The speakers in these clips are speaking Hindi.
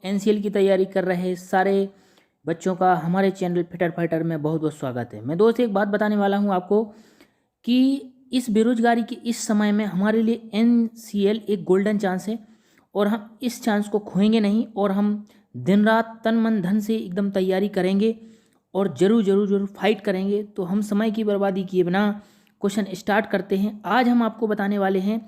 एनसीएल की तैयारी कर रहे सारे बच्चों का हमारे चैनल फिटर फाइटर में बहुत बहुत स्वागत है। मैं दोस्त एक बात बताने वाला हूं आपको कि इस बेरोजगारी के इस समय में हमारे लिए एनसीएल एक गोल्डन चांस है और हम इस चांस को खोएंगे नहीं और हम दिन रात तन मन धन से एकदम तैयारी करेंगे और ज़रूर ज़रूर ज़रूर फाइट करेंगे। तो हम समय की बर्बादी किए बिना क्वेश्चन स्टार्ट करते हैं। आज हम आपको बताने वाले हैं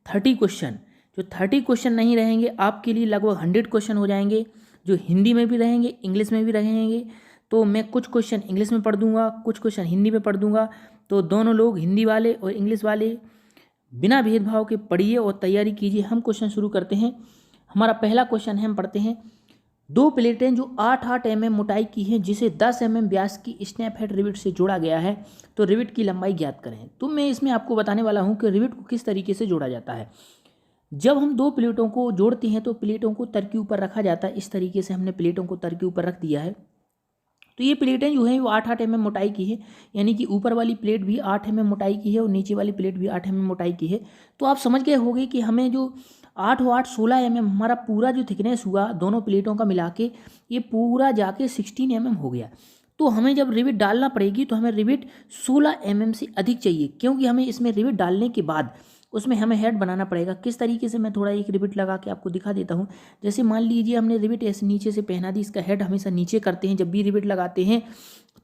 30 क्वेश्चन। जो 30 क्वेश्चन नहीं रहेंगे आपके लिए लगभग 100 क्वेश्चन हो जाएंगे, जो हिंदी में भी रहेंगे इंग्लिश में भी रहेंगे। तो मैं कुछ क्वेश्चन इंग्लिश में पढ़ दूंगा, कुछ क्वेश्चन हिंदी में पढ़ दूंगा। तो दोनों लोग हिंदी वाले और इंग्लिश वाले बिना भेदभाव के पढ़िए और तैयारी कीजिए। हम क्वेश्चन शुरू करते हैं। हमारा पहला क्वेश्चन है, हम पढ़ते हैं। दो प्लेटें जो 8-8 mm मोटाई की हैं जिसे 10 mm व्यास की स्नैप हेड रिविट से जोड़ा गया है, तो रिविट की लंबाई ज्ञात करें। तो मैं इसमें आपको बताने वाला हूं कि रिविट को किस तरीके से जोड़ा जाता है। जब हम दो प्लेटों को जोड़ते हैं तो प्लेटों को तर के ऊपर रखा जाता है। इस तरीके से हमने प्लेटों को तर के ऊपर रख दिया है। तो ये प्लेटें जो हैं वो 8-8 mm मोटाई की है, यानी कि ऊपर वाली प्लेट भी 8 mm मोटाई की है और नीचे वाली प्लेट भी 8 mm मोटाई की है। तो आप समझ गए होंगे कि हमें जो 8 और 8 16 mm हमारा पूरा जो थिकनेस हुआ दोनों प्लेटों का मिला के, ये पूरा जाके 16 mm हो गया। तो हमें जब रिविट डालना पड़ेगी तो हमें रिविट 16 mm से अधिक चाहिए, क्योंकि हमें इसमें रिविट डालने के बाद उसमें हमें हेड बनाना पड़ेगा। किस तरीके से, मैं थोड़ा एक रिविट लगा के आपको दिखा देता हूँ। जैसे मान लीजिए हमने रिविट ऐसे नीचे से पहना दी, इसका हेड हमेशा नीचे करते हैं। जब भी रिविट लगाते हैं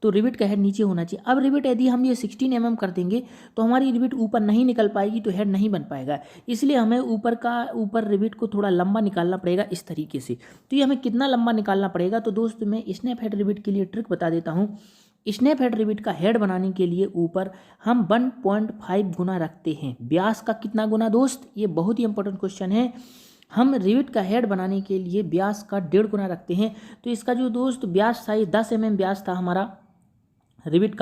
तो रिविट का हेड नीचे होना चाहिए। अब रिविट यदि हम ये 16 mm कर देंगे तो हमारी रिविट ऊपर नहीं निकल पाएगी, तो हेड नहीं बन पाएगा। इसलिए हमें ऊपर रिविट को थोड़ा लंबा निकालना पड़ेगा इस तरीके से। तो ये हमें कितना लंबा निकालना पड़ेगा, तो दोस्त मैं स्नैप हेड रिविट के लिए ट्रिक बता देता हूँ। स्नैप हेड रिविट का हेड बनाने के लिए ऊपर हम 1.5 गुना रखते हैं। व्यास का कितना गुना दोस्त, ये बहुत ही इंपॉर्टेंट क्वेश्चन है। हम रिविट का हेड बनाने के लिए व्यास का 1.5 गुना रखते हैं। तो इसका जो दोस्त व्यास था, ये 10 mm व्यास था हमारा रिविट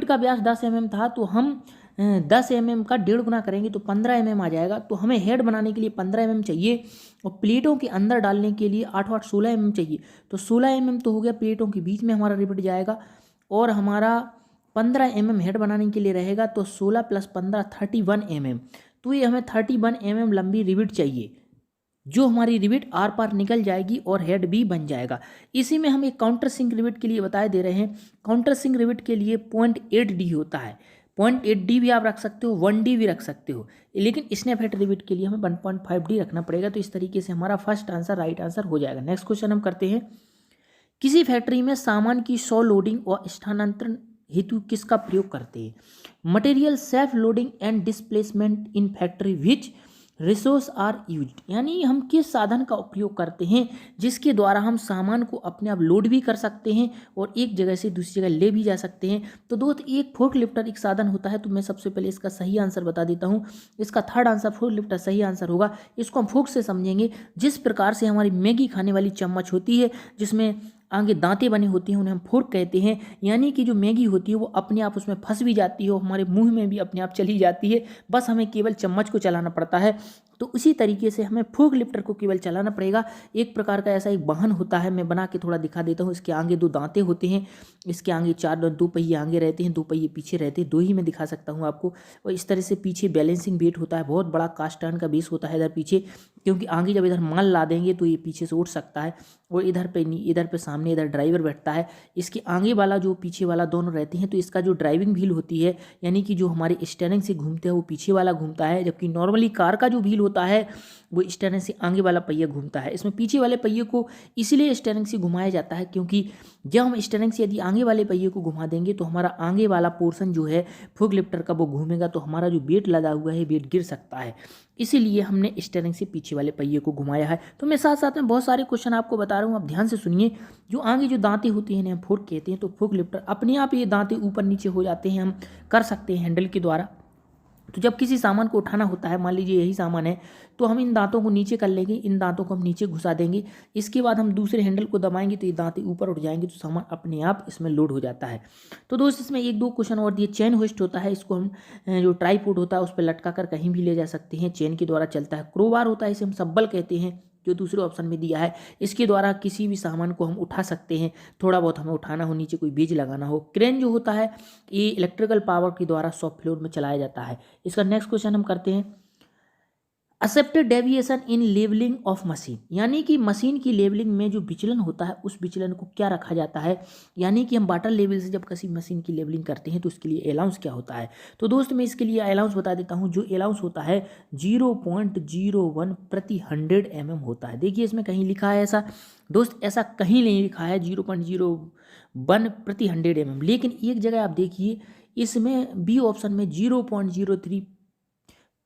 का व्यास 10 mm था। तो हम 10 mm का 1.5 गुना करेंगे तो 15 mm आ जाएगा। तो हमें हेड बनाने के लिए 15 mm चाहिए और प्लेटों के अंदर डालने के लिए 8-8 16 mm चाहिए। तो 16 mm तो हो गया, प्लेटों के बीच में हमारा रिविट जाएगा और हमारा 15 mm हेड बनाने के लिए रहेगा। तो 16 + 15 31 mm। तो ये हमें 31 mm लंबी रिविट चाहिए, जो हमारी रिविट आर पार निकल जाएगी और हेड भी बन जाएगा। इसी में हम एक काउंटर सिंक रिविट के लिए बताए दे रहे हैं। काउंटर सिंक रिविट के लिए 0.8D होता है। 0.8D भी आप रख सकते हो, 1D भी रख सकते हो, लेकिन स्नैप हेड रिविट के लिए हमें 1.5D रखना पड़ेगा। तो इस तरीके से हमारा फर्स्ट आंसर राइट आंसर हो जाएगा। नेक्स्ट क्वेश्चन हम करते हैं। किसी फैक्ट्री में सामान की 100 लोडिंग और स्थानांतरण हेतु किसका प्रयोग करते हैं? Material self loading and displacement in factory which resource are used, यानी हम किस साधन का उपयोग करते हैं जिसके द्वारा हम सामान को अपने आप लोड भी कर सकते हैं और एक जगह से दूसरी जगह ले भी जा सकते हैं। तो दोस्त एक फोर्क लिफ्टर एक साधन होता है। तो मैं सबसे पहले इसका सही आंसर बता देता हूँ। इसका थर्ड आंसर फोर्क लिफ्टर सही आंसर होगा। इसको हम फोर्क से समझेंगे। जिस प्रकार से हमारी मैगी खाने वाली चम्मच होती है जिसमें आगे दांतें बनी होती हैं, उन्हें हम फोर्क कहते हैं। यानी कि जो मैगी होती है वो अपने आप उसमें फंस भी जाती है और हमारे मुंह में भी अपने आप चली जाती है, बस हमें केवल चम्मच को चलाना पड़ता है। तो उसी तरीके से हमें फोर्क लिफ्टर को केवल चलाना पड़ेगा। एक प्रकार का ऐसा एक वाहन होता है, मैं बना के थोड़ा दिखा देता हूँ। इसके आगे 2 दांतें होते हैं, इसके आगे 2 पहिए आगे रहते हैं, 2 पहिए पीछे रहते हैं। 2 ही मैं दिखा सकता हूँ आपको। और इस तरह से पीछे बैलेंसिंग वेट होता है, बहुत बड़ा कास्ट आयरन का बेस होता है इधर पीछे, क्योंकि आगे जब इधर माल ला देंगे तो ये पीछे से उठ सकता है। और इधर पे सामने इधर ड्राइवर बैठता है। इसके आगे वाला जो पीछे वाला दोनों रहते हैं। तो इसका जो ड्राइविंग व्हील होती है, यानी कि जो हमारे स्टीयरिंग से घूमते हैं वो पीछे वाला घूमता है, जबकि नॉर्मली कार का जो व्हील होता है वो स्टीयरिंग से आगे वाला पहिया घूमता है। इसमें पीछे वाले पहिए को इसलिए स्टीयरिंग से घुमाया जाता है क्योंकि जब हम स्टीयरिंग से यदि आगे वाले पहिए को घुमा देंगे तो हमारा आगे वाला पोर्शन जो है फोर्क लिफ्टर का वो घूमेगा, तो हमारा जो वेट लदा हुआ है वेट गिर सकता है। इसीलिए हमने स्टीयरिंग से पीछे वाले पहिए को घुमाया है। तो मैं साथ साथ में बहुत सारे क्वेश्चन आपको बता रहा हूँ, आप ध्यान से सुनिए। जो आगे जो दांतें होती हैं इन्हें फोर्क कहते हैं। तो फोर्क लिफ्टर अपने आप ये दांतें ऊपर नीचे हो जाते हैं, हम कर सकते हैं हैंडल के द्वारा। तो जब किसी सामान को उठाना होता है, मान लीजिए यही सामान है, तो हम इन दांतों को नीचे कर लेंगे, इन दांतों को हम नीचे घुसा देंगे। इसके बाद हम दूसरे हैंडल को दबाएंगे तो ये दांतें ऊपर उठ जाएंगे, तो सामान अपने आप इसमें लोड हो जाता है। तो दोस्त इसमें 1-2 क्वेश्चन और दिए। चेन होइस्ट होता है, इसको हम जो ट्राईपोड होता है उस पर लटका कर कहीं भी ले जा सकते हैं, चेन के द्वारा चलता है। क्रोबार होता है, इसे हम सब्बल कहते हैं, जो दूसरे ऑप्शन में दिया है। इसके द्वारा किसी भी सामान को हम उठा सकते हैं, थोड़ा बहुत हमें उठाना हो, नीचे कोई बेज लगाना हो। क्रेन जो होता है ये इलेक्ट्रिकल पावर के द्वारा शॉप फ्लोर में चलाया जाता है। इसका नेक्स्ट क्वेश्चन हम करते हैं। Accepted deviation in levelling of machine, यानी कि मशीन की लेवलिंग में जो विचलन होता है उस विचलन को क्या रखा जाता है, यानी कि हम वाटर लेवल से जब किसी मशीन की लेवलिंग करते हैं तो उसके लिए अलाउंस क्या होता है। तो दोस्त मैं इसके लिए अलाउंस बता देता हूं, जो अलाउंस होता है 0.01 प्रति 100 mm होता है। देखिए इसमें कहीं लिखा है ऐसा, दोस्त ऐसा कहीं नहीं लिखा है 0.01 प्रति 100 mm, लेकिन एक जगह आप देखिए इसमें बी ऑप्शन में 0.03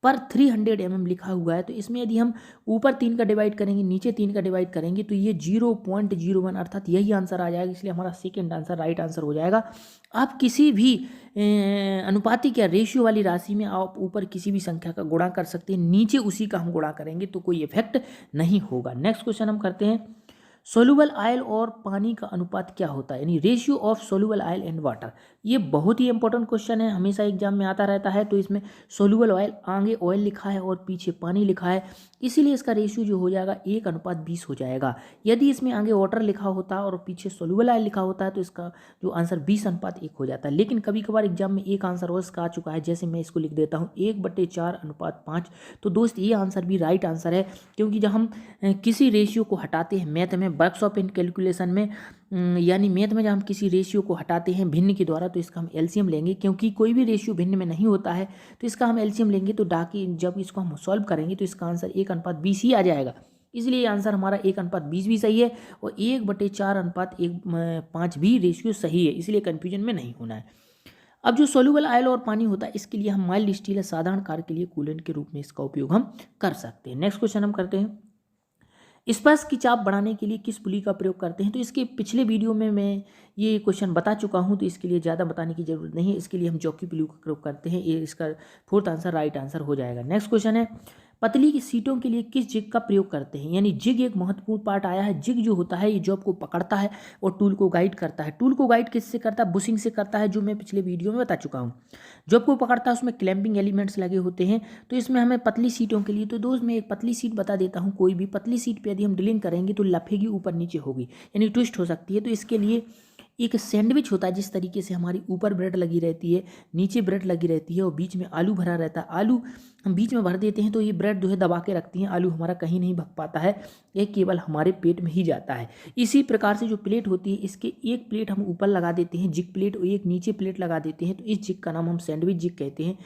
पर 300 mm लिखा हुआ है। तो इसमें यदि हम ऊपर 3 का डिवाइड करेंगे नीचे 3 का डिवाइड करेंगे तो ये 0.01 अर्थात यही आंसर आ जाएगा, इसलिए हमारा सेकंड आंसर राइट आंसर हो जाएगा। आप किसी भी अनुपातिक या रेशियो वाली राशि में आप ऊपर किसी भी संख्या का गुणा कर सकते हैं, नीचे उसी का हम गुणा करेंगे तो कोई इफेक्ट नहीं होगा। नेक्स्ट क्वेश्चन हम करते हैं, सोल्यूबल ऑयल और पानी का अनुपात क्या होता है, यानी ratio of soluble oil and water. ये बहुत ही इंपॉर्टेंट क्वेश्चन है, हमेशा एग्जाम में आता रहता है। तो इसमें सोल्यूबल ऑयल आगे ऑयल लिखा है और पीछे पानी लिखा है, इसीलिए इसका रेशियो जो हो जाएगा 1:20 हो जाएगा। यदि इसमें आगे वाटर लिखा होता है और पीछे सोल्यूबल ऑयल लिखा होता है तो इसका जो आंसर 20:1 हो जाता है। लेकिन कभी कभार एग्जाम में एक आंसर और इसका आ चुका है, जैसे मैं इसको लिख देता हूँ 1/4:5। तो दोस्त ये आंसर भी राइट आंसर है, क्योंकि जब हम किसी रेशियो को हटाते हैं मैथ में, वर्कशॉप इन कैलकुलेशन में, यानी मैथ में जब हम किसी रेशियो को हटाते हैं भिन्न के द्वारा तो इसका हम एलसीएम लेंगे, क्योंकि कोई भी रेशियो भिन्न में नहीं होता है तो इसका हम एलसीएम लेंगे। तो डाकि जब इसको हम सॉल्व करेंगे तो इसका आंसर 1:20 ही आ जाएगा, इसलिए आंसर हमारा 1:20 भी सही है और 1/4:5 भी रेशियो सही है, इसलिए कन्फ्यूजन में नहीं होना है। अब जो सोल्यूबल ऑयल और पानी होता है इसके लिए हम माइल्ड स्टील या साधारण कार के लिए कूलेंट के रूप में इसका उपयोग हम कर सकते हैं। नेक्स्ट क्वेश्चन हम करते हैं, स्पर्श की चाप बढ़ाने के लिए किस पुली का प्रयोग करते हैं। तो इसके पिछले वीडियो में मैं ये क्वेश्चन बता चुका हूं, तो इसके लिए ज़्यादा बताने की जरूरत नहीं है। इसके लिए हम जॉकी पुली का प्रयोग करते हैं, ये इसका फोर्थ आंसर राइट आंसर हो जाएगा। नेक्स्ट क्वेश्चन है, पतली की सीटों के लिए किस जिग का प्रयोग करते हैं, यानी जिग एक महत्वपूर्ण पार्ट आया है। जिग जो होता है ये जॉब को पकड़ता है और टूल को गाइड करता है। टूल को गाइड किससे करता है, बुशिंग से करता है, जो मैं पिछले वीडियो में बता चुका हूँ। जॉब को पकड़ता है उसमें क्लैंपिंग एलिमेंट्स लगे होते हैं। तो इसमें हमें पतली सीटों के लिए, तो दोस्त मैं एक पतली सीट बता देता हूँ, कोई भी पतली सीट पर यदि हम ड्रिलिंग करेंगे तो लफेगी, ऊपर नीचे होगी, यानी ट्विस्ट हो सकती है। तो इसके लिए एक सैंडविच होता है, जिस तरीके से हमारी ऊपर ब्रेड लगी रहती है नीचे ब्रेड लगी रहती है और बीच में आलू भरा रहता है। आलू हम बीच में भर देते हैं तो ये ब्रेड जो है दबा के रखती हैं, आलू हमारा कहीं नहीं भग पाता है, ये केवल हमारे पेट में ही जाता है। इसी प्रकार से जो प्लेट होती है इसके एक प्लेट हम ऊपर लगा देते हैं जिग प्लेट और एक नीचे प्लेट लगा देते हैं, तो इस जिग का नाम हम सैंडविच जिग कहते हैं।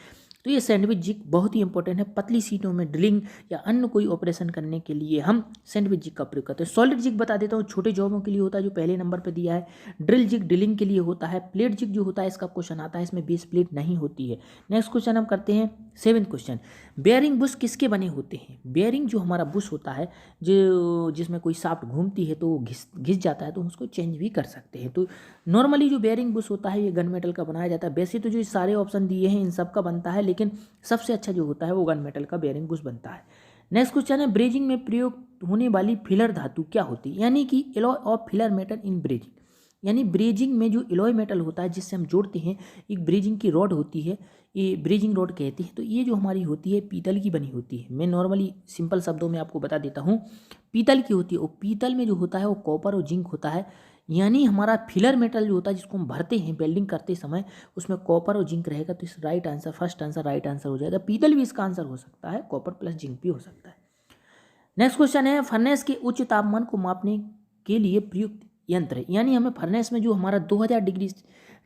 तो ये सैंडविच जिग बहुत ही इंपॉर्टेंट है, पतली सीटों में ड्रिलिंग या अन्य कोई ऑपरेशन करने के लिए हम सैंडविच जिग का प्रयोग करते हैं। सॉलिड जिग बता देता हूँ, छोटे जॉबों के लिए होता है, जो पहले नंबर पर दिया है। ड्रिल जिग ड्रिलिंग के लिए होता है। प्लेट जिग जो होता है इसका क्वेश्चन आता है, इसमें बेस प्लेट नहीं होती है। नेक्स्ट क्वेश्चन हम करते हैं 7th क्वेश्चन, बेयरिंग बुश किसके बने होते हैं। बेयरिंग जो हमारा बुश होता है, जो जिसमें कोई शाफ्ट घूमती है तो वो घिस जाता है, तो हम उसको चेंज भी कर सकते हैं। तो नॉर्मली जो बेयरिंग बुश होता है ये गन मेटल का बनाया जाता है। वैसे तो जो सारे ऑप्शन दिए हैं इन सब का बनता है, लेकिन सबसे अच्छा जो होता है वो गन मेटल का बेयरिंग बुश बनता है। नेक्स्ट क्वेश्चन है, ब्रेजिंग में प्रयोग होने वाली फिलर धातु क्या होती है, यानी कि alloy of filler metal in brazing. यानी ब्रेजिंग में जो एलॉय मेटल होता है जिससे हम जोड़ते हैं, एक ब्रेजिंग की रॉड होती है, ये ब्रेजिंग रॉड कहते हैं। तो ये जो हमारी होती है पीतल की बनी होती है। मैं नॉर्मली सिंपल शब्दों में आपको बता देता हूँ, पीतल की होती है। और पीतल में जो होता है वो कॉपर और जिंक होता है, यानी हमारा फिलर मेटल जो होता है जिसको हम भरते हैं वेल्डिंग करते समय, उसमें कॉपर और जिंक रहेगा। तो इस right answer first answer right answer हो जाएगा। पीतल भी इसका आंसर हो सकता है, कॉपर प्लस जिंक भी हो सकता है। नेक्स्ट क्वेश्चन है, फर्नेस के उच्च तापमान को मापने के लिए प्रयुक्त यंत्र, यानी हमें फर्नेस में जो हमारा 2000 डिग्री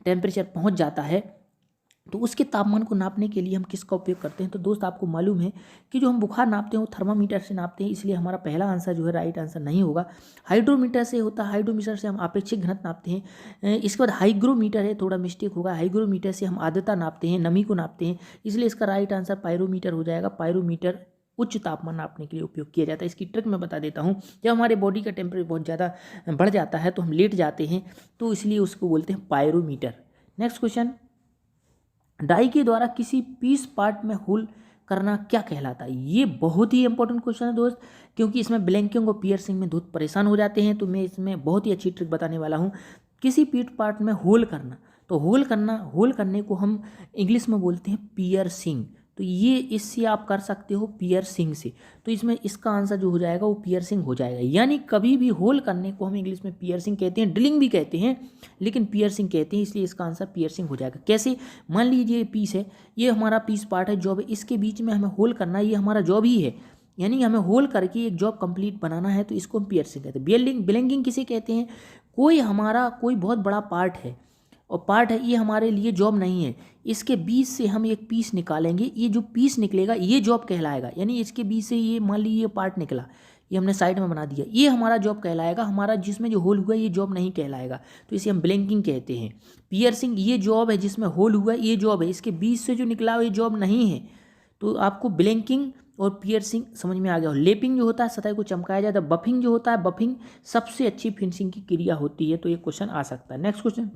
टेम्परेचर पहुंच जाता है तो उसके तापमान को नापने के लिए हम किसका उपयोग करते हैं। तो दोस्त आपको मालूम है कि जो हम बुखार नापते हैं वो थर्मामीटर से नापते हैं, इसलिए हमारा पहला आंसर जो है राइट आंसर नहीं होगा। हाइड्रोमीटर से होता है, हाइड्रोमीटर से हम अपेक्षिक घनत्व नापते हैं। इसके बाद हाइग्रोमीटर है, थोड़ा मिस्टेक होगा, हाइग्रोमीटर से हम आर्द्रता नापते हैं, नमी को नापते हैं, इसलिए इसका राइट आंसर पायरोमीटर हो जाएगा। पायरोमीटर उच्च तापमान नापने के लिए उपयोग किया जाता है। इसकी ट्रिक मैं बता देता हूँ, जब हमारे बॉडी का टेम्परेचर बहुत ज़्यादा बढ़ जाता है तो हम लेट जाते हैं, तो इसलिए उसको बोलते हैं पायरोमीटर। नेक्स्ट क्वेश्चन, डाई के द्वारा किसी पीस पार्ट में होल करना क्या कहलाता है। ये बहुत ही इंपॉर्टेंट क्वेश्चन है दोस्त, क्योंकि इसमें ब्लैंकिंग और पियर्सिंग में बहुत परेशान हो जाते हैं। तो मैं इसमें बहुत ही अच्छी ट्रिक बताने वाला हूँ। किसी पीस पार्ट में होल करना, तो होल करने को हम इंग्लिश में बोलते हैं पियर्सिंग। तो ये इससे आप कर सकते हो पियर्सिंग से, तो इसमें इसका आंसर जो हो जाएगा वो पियर्सिंग हो जाएगा। यानी कभी भी होल करने को हम इंग्लिश में पियर्सिंग कहते हैं, ड्रिलिंग भी कहते हैं, लेकिन पियर्सिंग कहते हैं, इसलिए इसका आंसर पियर्सिंग हो जाएगा। कैसे, मान लीजिए ये पीस है, ये हमारा पीस पार्ट है, जॉब है, इसके बीच में हमें होल करना, ये हमारा जॉब ही है। यानी हमें होल करके एक जॉब कंप्लीट बनाना है, तो इसको हम पियर्सिंग कहते हैं। बिलोंगिंग किसे कहते हैं? कोई बहुत बड़ा पार्ट है और पार्ट है, ये हमारे लिए जॉब नहीं है, इसके बीच से हम एक पीस निकालेंगे, ये जो पीस निकलेगा ये जॉब कहलाएगा। यानी इसके बीच से ये मान लीजिए ये पार्ट निकला, ये हमने साइड में बना दिया, ये हमारा जॉब कहलाएगा, हमारा जिसमें जो होल हुआ ये जॉब नहीं कहलाएगा, तो इसे हम ब्लैंकिंग कहते हैं। पियर्सिंग ये जॉब है, जिसमें होल हुआ ये जॉब है, इसके बीच से जो निकला ये जॉब नहीं है। तो आपको ब्लैंकिंग और पियर्सिंग समझ में आ गया। लेपिंग जो होता है सतह को चमकाया जाता है। बफिंग जो होता है, बफिंग सबसे अच्छी फिनिशिंग की क्रिया होती है। तो ये क्वेश्चन आ सकता है। नेक्स्ट क्वेश्चन,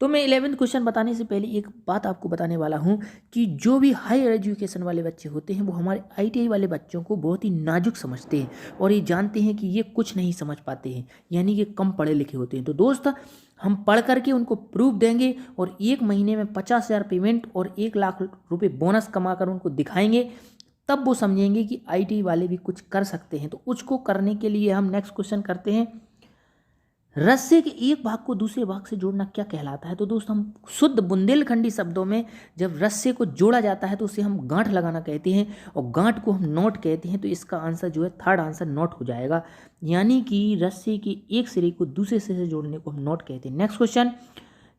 तो मैं 11th क्वेश्चन बताने से पहले एक बात आपको बताने वाला हूँ कि जो भी हायर एजुकेशन वाले बच्चे होते हैं वो हमारे ITI वाले बच्चों को बहुत ही नाजुक समझते हैं और ये जानते हैं कि ये कुछ नहीं समझ पाते हैं, यानी कि कम पढ़े लिखे होते हैं। तो दोस्त, हम पढ़ करके उनको प्रूफ देंगे और 1 महीने में 50,000 पेमेंट और 1 लाख रुपये बोनस कमा कर उनको दिखाएंगे, तब वो समझेंगे कि ITI वाले भी कुछ कर सकते हैं। तो उसको करने के लिए हम नेक्स्ट क्वेश्चन करते हैं, रस्से के एक भाग को दूसरे भाग से जोड़ना क्या कहलाता है? तो दोस्त, हम शुद्ध बुंदेलखंडी शब्दों में जब रस्से को जोड़ा जाता है तो उसे हम गांठ लगाना कहते हैं और गांठ को हम नॉट कहते हैं। तो इसका आंसर जो है थर्ड आंसर नॉट हो जाएगा, यानी कि रस्से के एक सिरे को दूसरे सिरे से जोड़ने को हम नॉट कहते हैं। नेक्स्ट क्वेश्चन,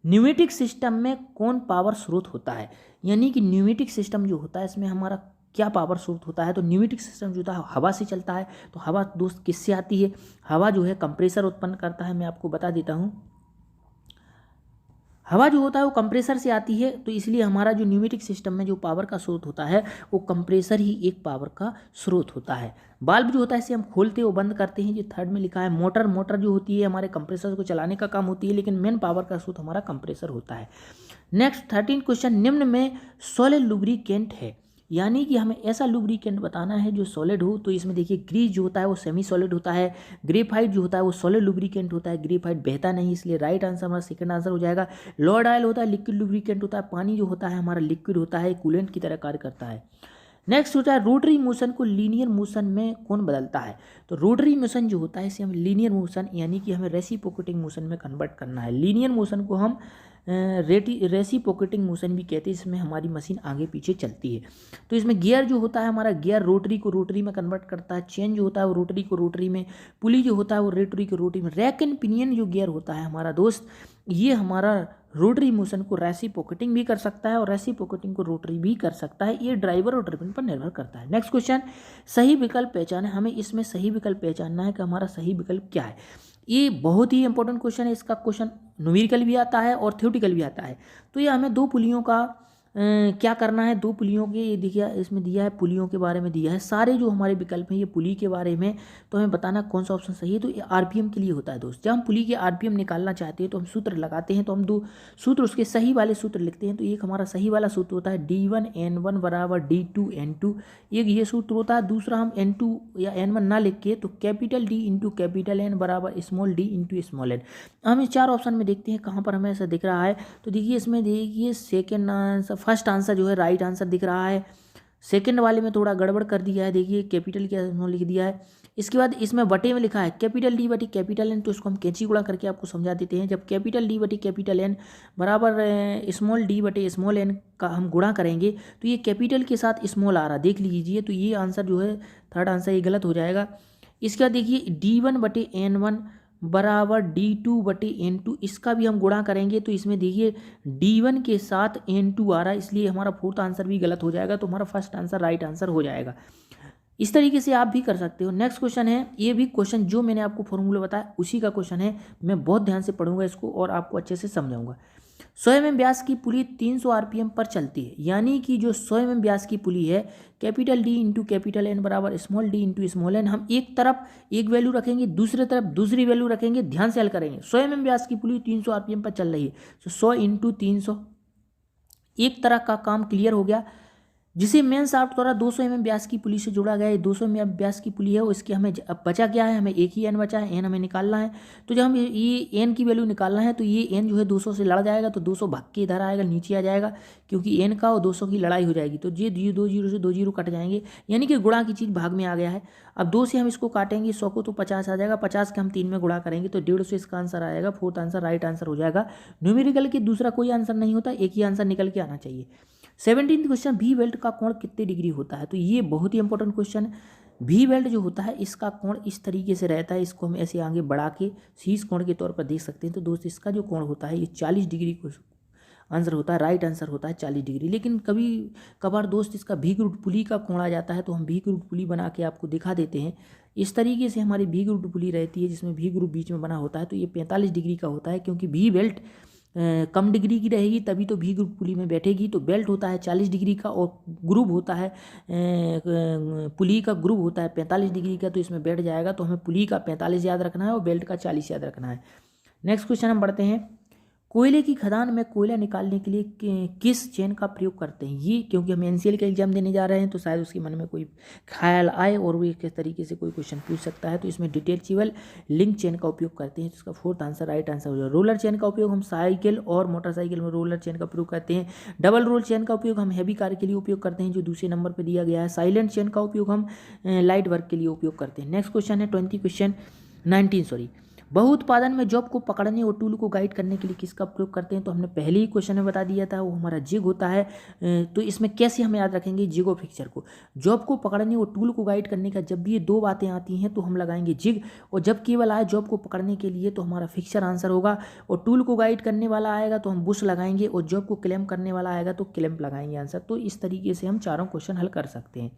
न्यूमेटिक सिस्टम में कौन पावर स्रोत होता है? यानी कि न्यूमेटिक सिस्टम जो होता है इसमें हमारा क्या पावर स्रोत होता है? तो न्यूमेटिक सिस्टम जो होता है हवा से चलता है। तो हवा दोस्त किससे आती है? हवा जो है कंप्रेसर उत्पन्न करता है। मैं आपको बता देता हूँ, हवा जो होता है वो कंप्रेसर से आती है। तो इसलिए हमारा जो न्यूमेटिक सिस्टम में जो पावर का स्रोत होता है वो कंप्रेसर ही एक पावर का स्रोत होता है। बाल्ब जो होता है इसे हम खोलते और बंद करते हैं, जो थर्ड में लिखा है। मोटर जो होती है हमारे कंप्रेसर को चलाने का काम होती है, लेकिन मेन पावर का स्रोत हमारा कंप्रेसर होता है। नेक्स्ट 13 क्वेश्चन, निम्न में सॉलिड लुब्रिकेंट है, यानी कि हमें ऐसा लुब्रिकेंट बताना है जो सॉलिड हो। तो इसमें देखिए, ग्रीस जो होता है वो सेमी सॉलिड होता है, ग्रेफाइट जो होता है वो सॉलिड लुब्रिकेंट होता है, ग्रेफाइट बहता नहीं, इसलिए राइट आंसर हमारा सेकंड आंसर हो जाएगा। लॉर्ड ऑयल होता है लिक्विड लुब्रिकेंट होता है, पानी जो होता है हमारा लिक्विड होता है, कूलेंट की तरह कार्य करता है। नेक्स्ट होता है, रोटरी मोशन को लीनियर मोशन में कौन बदलता है? तो रोटरी मोशन जो होता है इसे हम लीनियर मोशन, यानी कि हमें रेसिप्रोकेटिंग मोशन में कन्वर्ट करना है। लीनियर मोशन को हम रेसिप्रोकेटिंग मोशन भी कहते हैं, इसमें हमारी मशीन आगे पीछे चलती है। तो इसमें गियर जो होता है हमारा, गियर रोटरी को रोटरी में कन्वर्ट करता है। चेन जो होता है वो रोटरी को रोटरी में, पुली जो होता है वो रोटरी को रोटरी में। रैक एंड पिनियन जो गियर होता है हमारा दोस्त, ये हमारा रोटरी मोशन को रेसिप्रोकेटिंग भी कर सकता है और रेसिप्रोकेटिंग को रोटरी भी कर सकता है। ये ड्राइवर और ड्रिवन पर निर्भर करता है। नेक्स्ट क्वेश्चन, सही विकल्प पहचाने। हमें इसमें सही विकल्प पहचानना है कि हमारा सही विकल्प क्या है। ये बहुत ही इंपॉर्टेंट क्वेश्चन है, इसका क्वेश्चन न्यूमेरिकल भी आता है और थ्योरेटिकल भी आता है। तो ये हमें 2 पुलियों का क्या करना है, 2 पुलियों के देखिए इसमें दिया है, पुलियों के बारे में दिया है। सारे जो हमारे विकल्प हैं ये पुली के बारे में, तो हमें बताना कौन सा ऑप्शन सही है। तो ये RPM के लिए होता है दोस्त। जब हम पुली के RPM निकालना चाहते हैं तो हम सूत्र लगाते हैं, तो हम 2 सूत्र उसके सही वाले सूत्र लिखते हैं। तो एक हमारा सही वाला सूत्र होता है D1N1 बराबर D2N2, एक ये सूत्र होता है। दूसरा हम N2 या N1 ना लिख के तो capital D into capital N बराबर small d into small n। हम इस 4 ऑप्शन में देखते हैं कहाँ पर हमें ऐसा दिख रहा है। तो देखिए इसमें देखिए सेकेंड आंसर, फर्स्ट आंसर जो है राइट आंसर दिख रहा है। सेकंड वाले में थोड़ा गड़बड़ कर दिया है, देखिए कैपिटल क्या लिख दिया है। इसके बाद इसमें बटे में लिखा है कैपिटल D बटी कैपिटल N, तो इसको हम कैंची गुणा करके आपको समझा देते हैं। जब कैपिटल D बटी कैपिटल N बराबर स्मॉल d बटे स्मॉल n का हम गुणा करेंगे तो ये कैपिटल के साथ स्मॉल आ रहा, देख लीजिए। तो ये आंसर जो है थर्ड आंसर ये गलत हो जाएगा। इसके बाद देखिए D1 बटे N1 बराबर D2 बटे N2, इसका भी हम गुणा करेंगे तो इसमें देखिए D1 के साथ N2 आ रहा है, इसलिए हमारा फोर्थ आंसर भी गलत हो जाएगा। तो हमारा फर्स्ट आंसर राइट आंसर हो जाएगा। इस तरीके से आप भी कर सकते हो। नेक्स्ट क्वेश्चन है, ये भी क्वेश्चन जो मैंने आपको फॉर्मूला बताया उसी का क्वेश्चन है। मैं बहुत ध्यान से पढ़ूंगा इसको और आपको अच्छे से समझाऊंगा। 100 mm व्यास की पुली 300 RPM पर चलती है, यानी कि जो 100 mm व्यास की पुली है capital D into capital N बराबर small d into small n, हम एक तरफ एक वैल्यू रखेंगे, दूसरी तरफ दूसरी वैल्यू रखेंगे। ध्यान से हल करेंगे। 100 mm व्यास की पुली 300 RPM पर चल रही है, तो 100 इंटू 300, एक तरह का काम क्लियर हो गया। जिसे मेन शाफ्ट द्वारा 200 mm व्यास की पुली से जोड़ा गया है, 200 mm व्यास की पुली है, उसके हमें अब बचा क्या है, हमें एक ही n बचा है, n हमें निकालना है। तो जब हम ये n की वैल्यू निकालना है तो ये n जो है 200 से लड़ जाएगा, तो 200 भाग के इधर आएगा, नीचे आ जाएगा, क्योंकि n का और 200 की लड़ाई हो जाएगी। तो ये 2 जीरो से 2 जीरो कट जाएंगे, यानी कि गुणा की चीज़ भाग में आ गया है। अब 2 से हम इसको काटेंगे 100 को, तो 50 आ जाएगा। 50 के हम 3 में गुणा करेंगे तो 150 इसका आंसर आएगा। फोर्थ आंसर राइट आंसर हो जाएगा। न्यूमेरिकल के दूसरा कोई आंसर नहीं होता, एक ही आंसर निकल के आना चाहिए। 17th क्वेश्चन, वी वेल्ट का कोण कितने डिग्री होता है? तो ये बहुत ही इंपॉर्टेंट क्वेश्चन है। वी वेल्ट जो होता है इसका कोण इस तरीके से रहता है, इसको हम ऐसे आगे बढ़ा के शीर्ष कोण के तौर पर देख सकते हैं। तो दोस्त इसका जो कोण होता है ये 40 डिग्री को आंसर होता है, राइट आंसर होता है 40 डिग्री। लेकिन कभी कभार दोस्त इसका भी ग्रुप पुली का कोण आ जाता है, तो हम भी ग्रुप पुली बना के आपको दिखा देते हैं। इस तरीके से हमारी भी ग्रुप पुली रहती है जिसमें भी ग्रुप बीच में बना होता है। तो ये 45 डिग्री का होता है, क्योंकि भी बेल्ट कम डिग्री की रहेगी तभी तो भी ग्रुप पुली में बैठेगी। तो बेल्ट होता है 40 डिग्री का और ग्रुप होता है पुली का ग्रुप होता है 45 डिग्री का, तो इसमें बैठ जाएगा। तो हमें पुली का 45 याद रखना है और बेल्ट का 40 याद रखना है। नेक्स्ट क्वेश्चन हम बढ़ते हैं। कोयले की खदान में कोयला निकालने के लिए किस चेन का प्रयोग करते हैं? ये क्योंकि हम एनसीएल का एग्जाम देने जा रहे हैं तो शायद उसके मन में कोई ख्याल आए और वो किस तरीके से कोई क्वेश्चन पूछ सकता है। तो इसमें डिटेचेबल लिंक चेन का उपयोग करते हैं। तो इसका फोर्थ आंसर राइट आंसर हो जाएगा। रोलर चेन का उपयोग हम साइकिल और मोटरसाइकिल में रोलर चेन का प्रयोग करते हैं। डबल रोल चेन का उपयोग हम हैवी कार के लिए उपयोग करते हैं, जो दूसरे नंबर पर दिया गया है। साइलेंट चेन का उपयोग हम लाइट वर्क के लिए उपयोग करते हैं। नेक्स्ट क्वेश्चन है 19 बहु उत्पादन में जॉब को पकड़ने और टूल को गाइड करने के लिए किसका प्रयोग करते हैं? तो हमने पहले ही क्वेश्चन में बता दिया था, वो हमारा जिग होता है। तो इसमें कैसे हम याद रखेंगे जिग और फिक्सर को? जॉब को पकड़ने और टूल को गाइड करने का जब भी ये दो बातें आती हैं तो हम लगाएंगे जिग, और जब केवल आए जॉब को पकड़ने के लिए तो हमारा फिक्सर आंसर होगा। और टूल को गाइड करने वाला आएगा तो हम बुश लगाएंगे, और जॉब को क्लैम्प करने वाला आएगा तो क्लैम्प लगाएंगे आंसर। तो इस तरीके से हम चारों क्वेश्चन हल कर सकते हैं।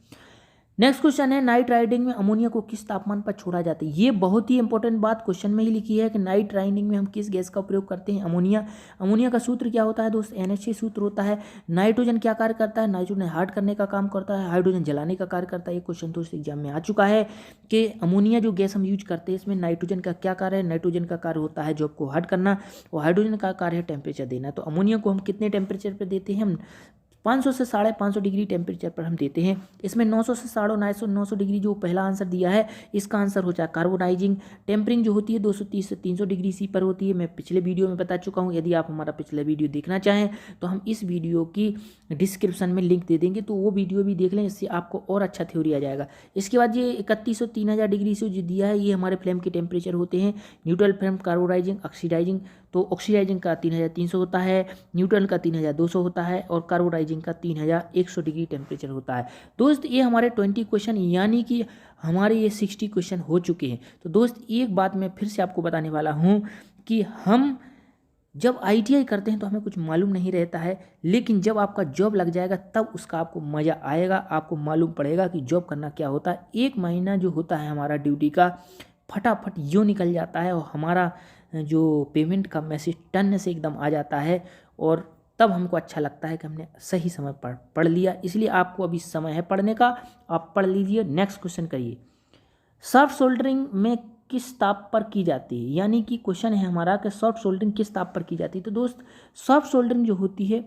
नेक्स्ट क्वेश्चन है नाइट राइडिंग में अमोनिया को किस तापमान पर छोड़ा जाता है? ये बहुत ही इंपॉर्टेंट बात क्वेश्चन में ही लिखी है कि नाइट राइडिंग में हम किस गैस का प्रयोग करते हैं? अमोनिया। अमोनिया का सूत्र क्या होता है दोस्त? NH सूत्र होता है। नाइट्रोजन क्या कार्य करता है? नाइट्रोजन हार्ड करने का काम करता है, हाइड्रोजन जलाने का कार्य करता है। ये क्वेश्चन दोस्त एग्जाम में आ चुका है कि अमोनिया जो गैस हम यूज करते हैं इसमें नाइट्रोजन का क्या कार्य है? नाइट्रोजन का कार्य होता है जॉब को हार्ड करना, और हाइड्रोजन का कार्य है टेम्परेचर देना। तो अमोनिया को हम कितने टेम्परेचर पर देते हैं? हम 500 से 550 डिग्री टेम्परेचर पर हम देते हैं। इसमें 900 से 950 डिग्री जो पहला आंसर दिया है इसका आंसर हो जाए कार्बोनाइजिंग। टेम्परिंग जो होती है 230 से 300 डिग्री सी पर होती है। मैं पिछले वीडियो में बता चुका हूँ, यदि आप हमारा पिछला वीडियो देखना चाहें तो हम इस वीडियो की डिस्क्रिप्शन में लिंक दे देंगे, तो वो वीडियो भी देख लें, इससे आपको और अच्छा थ्योरी आ जाएगा। इसके बाद ये 3100 3000 डिग्री से जो दिया है ये हमारे फ्लेम के टेम्परेचर होते हैं। Neutral flame, carbonising, oxidising. तो ऑक्सीडाइजिंग का 3300 होता है, न्यूट्रल का 3200 होता है, और कार्बोनाइजिंग का 3100 डिग्री टेम्परेचर होता है। दोस्त ये हमारे 20 क्वेश्चन यानी कि हमारे ये 60 क्वेश्चन हो चुके हैं। तो दोस्त एक बात मैं फिर से आपको बताने वाला हूँ कि हम जब ITI करते हैं तो हमें कुछ मालूम नहीं रहता है, लेकिन जब आपका जॉब लग जाएगा तब उसका आपको मज़ा आएगा, आपको मालूम पड़ेगा कि जॉब करना क्या होता है। 1 महीना जो होता है हमारा ड्यूटी का फटाफट यूँ निकल जाता है, और हमारा जो पेमेंट का मैसेज टन से एकदम आ जाता है, और तब हमको अच्छा लगता है कि हमने सही समय पर पढ़ लिया। इसलिए आपको अभी समय है पढ़ने का, आप पढ़ लीजिए। नेक्स्ट क्वेश्चन करिए। सॉफ्ट सोल्डरिंग में किस ताप पर की जाती है? यानी कि क्वेश्चन है हमारा कि सॉफ्ट सोल्डरिंग किस ताप पर की जाती है? तो दोस्त सॉफ्ट सोल्डरिंग जो होती है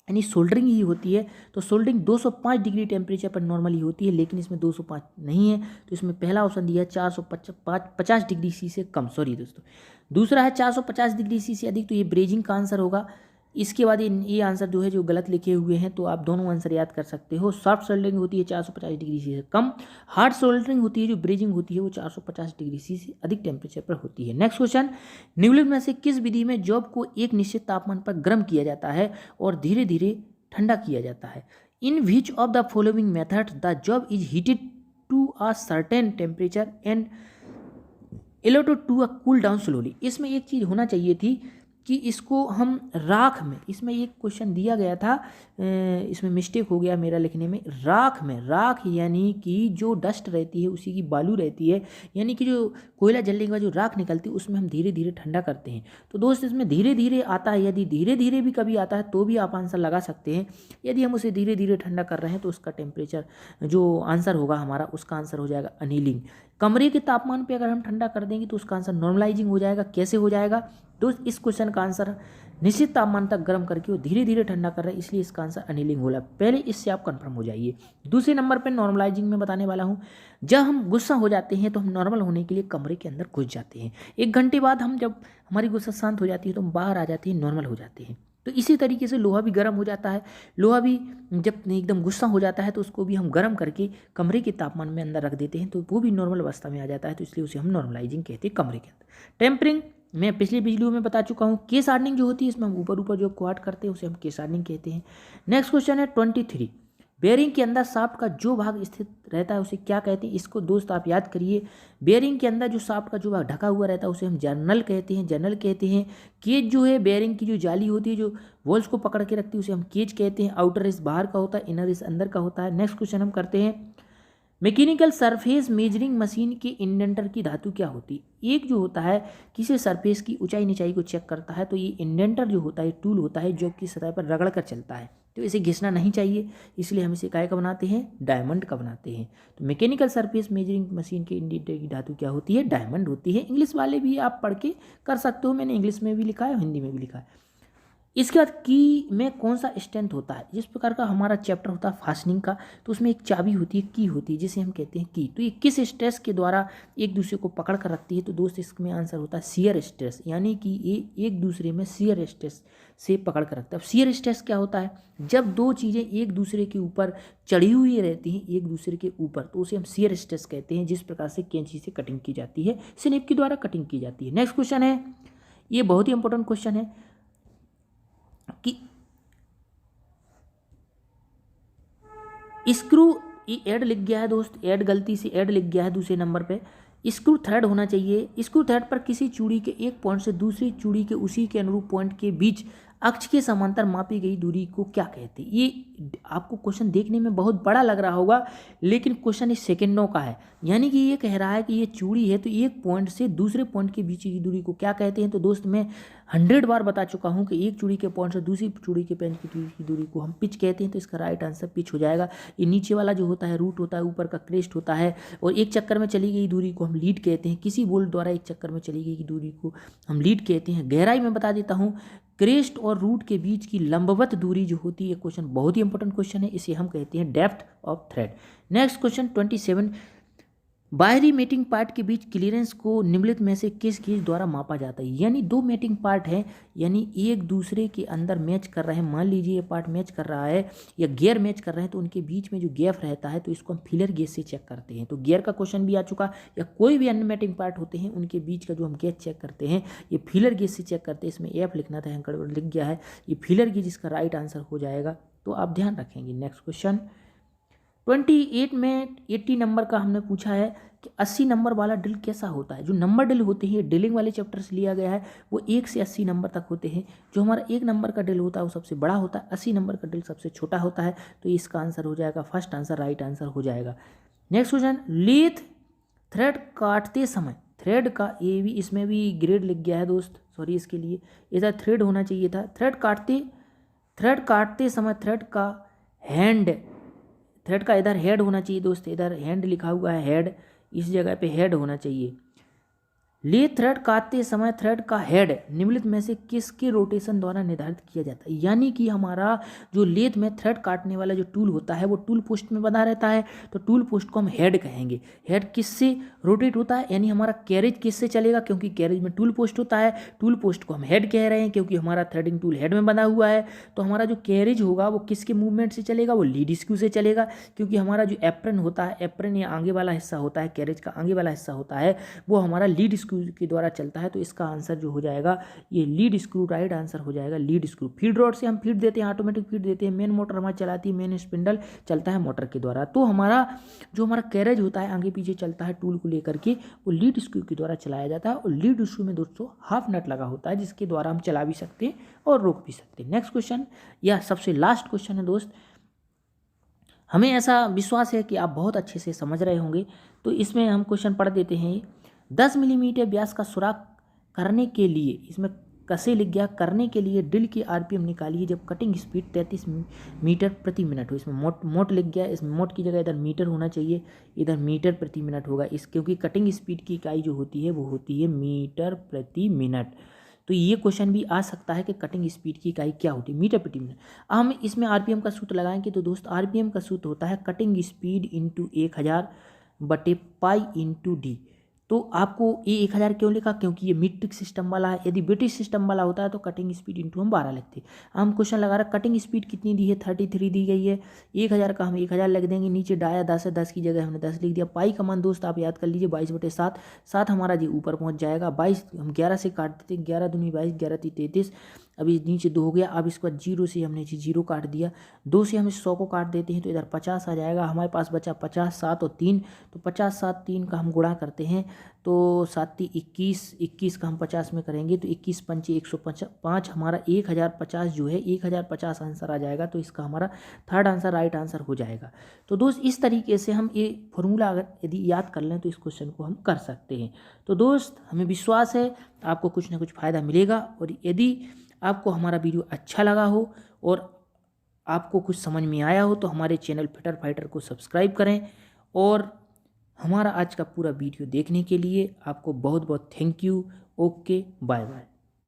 यानी सोल्डरिंग ही होती है, तो सोल्डरिंग 205 डिग्री टेम्परेचर पर नॉर्मली होती है, लेकिन इसमें 205 नहीं है। तो इसमें पहला ऑप्शन दिया है 450 डिग्री सी से कम, सॉरी दोस्तों। दूसरा है 450 डिग्री सी से अधिक, तो ये ब्रेजिंग का आंसर होगा। इसके बाद ये आंसर जो है जो गलत लिखे हुए हैं, तो आप दोनों आंसर याद कर सकते हो। सॉफ्ट सोल्डरिंग होती है 450 डिग्री सी से कम। हार्ड सोल्डरिंग होती है जो ब्रेजिंग होती है वो 450 डिग्री सी से अधिक टेम्परेचर पर होती है। नेक्स्ट क्वेश्चन, निम्नलिखित में से किस विधि में जॉब को एक निश्चित तापमान पर गर्म किया जाता है और धीरे धीरे ठंडा किया जाता है? In which of the following method the job is heated to a certain temperature and allowed to a cool down slowly? इसमें एक चीज़ होना चाहिए थी कि इसको हम राख में, इसमें एक क्वेश्चन दिया गया था, इसमें मिस्टेक हो गया मेरा लिखने में। राख में, राख यानी कि जो डस्ट रहती है उसी की बालू रहती है, यानी कि जो कोयला जलने के बाद जो राख निकलती है उसमें हम धीरे धीरे ठंडा करते हैं। तो दोस्त इसमें धीरे धीरे आता है, यदि धीरे धीरे भी कभी आता है तो भी आप आंसर लगा सकते हैं। यदि हम उसे धीरे धीरे ठंडा कर रहे हैं तो उसका टेम्परेचर जो आंसर होगा हमारा, उसका आंसर हो जाएगा अनिलिंग। कमरे के तापमान पे अगर हम ठंडा कर देंगे तो उसका आंसर नॉर्मलाइजिंग हो जाएगा। कैसे हो जाएगा दोस्त? इस क्वेश्चन का आंसर निश्चित तापमान तक गर्म करके वो धीरे धीरे ठंडा कर रहे हैं, इसलिए इसका आंसर अनिलिंग होला। पहले इससे आप कंफर्म हो जाइए। दूसरे नंबर पर नॉर्मलाइजिंग में बताने वाला हूँ। जब हम गुस्सा हो जाते हैं तो हम नॉर्मल होने के लिए कमरे के अंदर घुस जाते हैं। 1 घंटे बाद हम जब हमारी गुस्सा शांत हो जाती है तो हम बाहर आ जाते हैं, नॉर्मल हो जाते हैं। तो इसी तरीके से लोहा भी गर्म हो जाता है। लोहा भी जब एकदम गुस्सा हो जाता है तो उसको भी हम गर्म करके कमरे के तापमान में अंदर रख देते हैं, तो वो भी नॉर्मल अवस्था में आ जाता है। तो इसलिए उसे हम नॉर्मलाइजिंग कहते हैं कमरे के अंदर। टेम्परिंग मैं पिछली वीडियो में बता चुका हूँ। केस हार्डनिंग जो होती है इसमें हम ऊपर ऊपर जो क्वाड करते हैं उसे हम केस हार्डनिंग कहते हैं। नेक्स्ट क्वेश्चन है 23, बेयरिंग के अंदर शाफ्ट का जो भाग स्थित रहता है उसे क्या कहते हैं। इसको दोस्त आप याद करिए, बेयरिंग के अंदर जो शाफ्ट का जो भाग ढका हुआ रहता है उसे हम जर्नल कहते हैं, जर्नल कहते हैं। केज जो है बेयरिंग की जो जाली होती है जो वॉल्स को पकड़ के रखती है उसे हम केज कहते हैं। आउटर रेस बाहर का होता है, इनर रेस अंदर का होता है। नेक्स्ट क्वेश्चन हम करते हैं, मैकेनिकल सरफेस मेजरिंग मशीन के इंडेंटर की धातु क्या होती है। एक जो होता है किसी सरफेस की ऊंचाई निचाई को चेक करता है, तो ये इंडेंटर जो होता है टूल होता है जो कि सतह पर रगड़ कर चलता है, तो इसे घिसना नहीं चाहिए, इसलिए हम इसे काय का बनाते हैं, डायमंड का बनाते हैं। तो मैकेनिकल सरफेस मेजरिंग मशीन के इंडेंटर की धातु क्या होती है, डायमंड होती है। इंग्लिश वाले भी आप पढ़ के कर सकते हो, मैंने इंग्लिश में भी लिखा है, हिंदी में भी लिखा है। इसके बाद की में कौन सा स्ट्रेंथ होता है, जिस प्रकार का हमारा चैप्टर होता है फास्टनिंग का, तो उसमें एक चाबी होती है, की होती है, जिसे हम कहते हैं की। तो ये किस स्ट्रेस के द्वारा एक दूसरे को पकड़ कर रखती है, तो दोस्त इसमें आंसर होता है शियर स्ट्रेस, यानी कि ये एक दूसरे में शियर स्ट्रेस से पकड़ कर रखता है। शियर स्ट्रेस क्या होता है, जब दो चीज़ें एक दूसरे के ऊपर चढ़ी हुई रहती हैं एक दूसरे के ऊपर, तो उसे हम शियर स्ट्रेस कहते हैं। जिस प्रकार से कैंची से कटिंग की जाती है, स्निप के द्वारा कटिंग की जाती है। नेक्स्ट क्वेश्चन है, ये बहुत ही इंपॉर्टेंट क्वेश्चन है कि स्क्रू, ये ऐड लिख गया है दोस्त, ऐड गलती से ऐड लिख गया है दूसरे नंबर पे। स्क्रू थ्रेड होना चाहिए। स्क्रू थ्रेड पर किसी चूड़ी के एक पॉइंट से दूसरी चूड़ी के उसी के अनुरूप पॉइंट के बीच अक्ष के समांतर मापी गई दूरी को क्या कहते हैं। ये आपको क्वेश्चन देखने में बहुत बड़ा लग रहा होगा, लेकिन क्वेश्चन इस सेकेंडों का है। यानी कि ये कह रहा है कि ये चूड़ी है, तो एक पॉइंट से दूसरे पॉइंट के बीच की दूरी को क्या कहते हैं। तो दोस्त मैं 100 बार बता चुका हूँ कि एक चूड़ी के पॉइंट से दूसरी चूड़ी के पॉइंट की दूरी को हम पिच कहते हैं। तो इसका राइट आंसर पिच हो जाएगा। ये नीचे वाला जो होता है रूट होता है, ऊपर का क्रेस्ट होता है, और एक चक्कर में चली गई दूरी को हम लीड कहते हैं। किसी बोल्ट द्वारा एक चक्कर में चली गई दूरी को हम लीड कहते हैं। गहराई में बता देता हूँ, क्रेस्ट और रूट के बीच की लंबवत दूरी जो होती है, क्वेश्चन बहुत ही इंपॉर्टेंट क्वेश्चन है, इसे हम कहते हैं depth of thread. Next question 27, बाहरी मेटिंग पार्ट के बीच क्लियरेंस को निम्नलिखित में से किस गेज द्वारा मापा जाता है। यानी दो मेटिंग पार्ट है, यानी एक दूसरे के अंदर मैच कर रहे हैं। मान लीजिए ये पार्ट मैच कर रहा है या गियर मैच कर रहे हैं, तो उनके बीच में जो गैप रहता है तो इसको हम फीलर गेज से चेक करते हैं। तो गियर का क्वेश्चन भी आ चुका, या कोई भी अन्य मेटिंग पार्ट होते हैं उनके बीच का जो हम गेज चेक करते हैं ये फीलर गेज से चेक करते हैं। इसमें एफ लिखना था, यहाँ गड़बड़ लिख गया है, ये फीलर गेज इसका राइट आंसर हो जाएगा, तो आप ध्यान रखेंगे। नेक्स्ट क्वेश्चन 28 में 80 नंबर का हमने पूछा है कि 80 नंबर वाला ड्रिल कैसा होता है। जो नंबर ड्रिल होते हैं ड्रिलिंग वाले चैप्टर से लिया गया है, वो 1 से 80 नंबर तक होते हैं। जो हमारा 1 नंबर का ड्रिल होता है वो सबसे बड़ा होता है, 80 नंबर का ड्रिल सबसे छोटा होता है। तो इसका आंसर हो जाएगा, फर्स्ट आंसर राइट आंसर हो जाएगा। नेक्स्ट क्वेश्चन, लीथ थ्रेड काटते समय, थ्रेड का ये भी इसमें भी ग्रेड लिख गया है दोस्त, सॉरी इसके लिए, इधर थ्रेड होना चाहिए था। थ्रेड काटते समय थ्रेड का हैंड, थ्रेड का इधर हेड होना चाहिए दोस्त, इधर हैंड लिखा हुआ है हेड, इस जगह पे हेड होना चाहिए। ले थ्रेड काटते समय थ्रेड का हेड निम्नलिखित में से किसके रोटेशन द्वारा निर्धारित किया जाता है। यानी कि हमारा जो लेथ में थ्रेड काटने वाला जो टूल होता है वो टूल पोस्ट में बना रहता है, तो टूल पोस्ट को हम हेड कहेंगे। हेड किससे रोटेट होता है, यानी हमारा कैरेज किससे चलेगा, क्योंकि कैरेज में टूल पोस्ट होता है, टूल पोस्ट को हम हेड कह रहे हैं क्योंकि हमारा थ्रेडिंग टूल हेड में बना हुआ है। तो हमारा जो कैरेज होगा वो किसके मूवमेंट से चलेगा, वो लीड स्क्रू से चलेगा, क्योंकि हमारा जो एप्रन होता है, एप्रन या आगे वाला हिस्सा होता है, कैरेज का आगे वाला हिस्सा होता है, वो हमारा लीड स्क्रू के द्वारा चलता है। तो इसका आंसर जो हो जाएगा ये लीड स्क्रू, राइट आंसर हो जाएगा लीड स्क्रू। फीड रॉड से हम फीड देते हैं, ऑटोमेटिक फीड देते हैं, मेन मोटर हमारी चलाती है, मेन स्पिंडल चलता है मोटर के द्वारा। तो हमारा जो हमारा कैरेज होता है आगे पीछे चलता है टूल को लेकर के, वो लीड स्क्रू के द्वारा चलाया जाता है। और लीड स्क्रू में दोस्तों हाफ नट लगा होता है जिसके द्वारा हम चला भी सकते हैं और रोक भी सकते हैं। नेक्स्ट क्वेश्चन, यह सबसे लास्ट क्वेश्चन है दोस्त, हमें ऐसा विश्वास है कि आप बहुत अच्छे से समझ रहे होंगे, तो इसमें हम क्वेश्चन पढ़ देते हैं। 10 मिलीमीटर व्यास का सुराख करने के लिए, इसमें कसे लिख गया, करने के लिए ड्रिल की आरपीएम निकालिए जब कटिंग स्पीड 33 मीटर प्रति मिनट हो। इसमें मोट लिख गया, इसमें मोट की जगह इधर मीटर होना चाहिए, इधर मीटर प्रति मिनट होगा, इस क्योंकि कटिंग स्पीड की इकाई जो होती है वो होती है मीटर प्रति मिनट। तो ये क्वेश्चन भी आ सकता है कि कटिंग स्पीड की इकाई क्या होती है, मीटर प्रति मिनट। हम इसमें आरपीएम का सूत्र लगाएंगे, तो दोस्त आरपीएम का सूत्र होता है कटिंग स्पीड इंटू 1000 बटे पाई इंटू डी। तो आपको ये 1000 क्यों लिखा, क्योंकि ये मीट्रिक सिस्टम वाला है। यदि ब्रिटिश सिस्टम वाला होता है तो कटिंग स्पीड इंटू हम 12 लिखते। हम क्वेश्चन लगा रहा कटिंग स्पीड कितनी दी है, 33 दी गई है। 1000 का हम 1000 लिख देंगे, नीचे डाया 10 है, 10 की जगह हमने 10 लिख दिया। पाई का मान दोस्त आप याद कर लीजिए 22/7, 7 हमारा जी ऊपर पहुंच जाएगा। 22 हम 11 से काट देते, 11 दूनी 22, 11 × 33, अभी नीचे 2 हो गया। अब इसके बाद 0 से हमने जी 0 काट दिया, 2 से हम इस 100 को काट देते हैं तो इधर 50 आ जाएगा। हमारे पास बचा 50, 7 और 3, तो 50, 7, 3 का हम गुणा करते हैं तो 7 × 21, 21 का हम 50 में करेंगे तो 21 × 5 = 105। हमारा 1050 जो है 1050 आंसर आ जाएगा। तो इसका हमारा थर्ड आंसर राइट आंसर हो जाएगा। तो दोस्त इस तरीके से हम ये फॉर्मूला अगर यदि याद कर लें तो इस क्वेश्चन को हम कर सकते हैं। तो दोस्त हमें विश्वास है आपको कुछ ना कुछ फ़ायदा मिलेगा, और यदि आपको हमारा वीडियो अच्छा लगा हो और आपको कुछ समझ में आया हो तो हमारे चैनल फिटर फाइटर को सब्सक्राइब करें। और हमारा आज का पूरा वीडियो देखने के लिए आपको बहुत बहुत thank you. Okay, bye bye.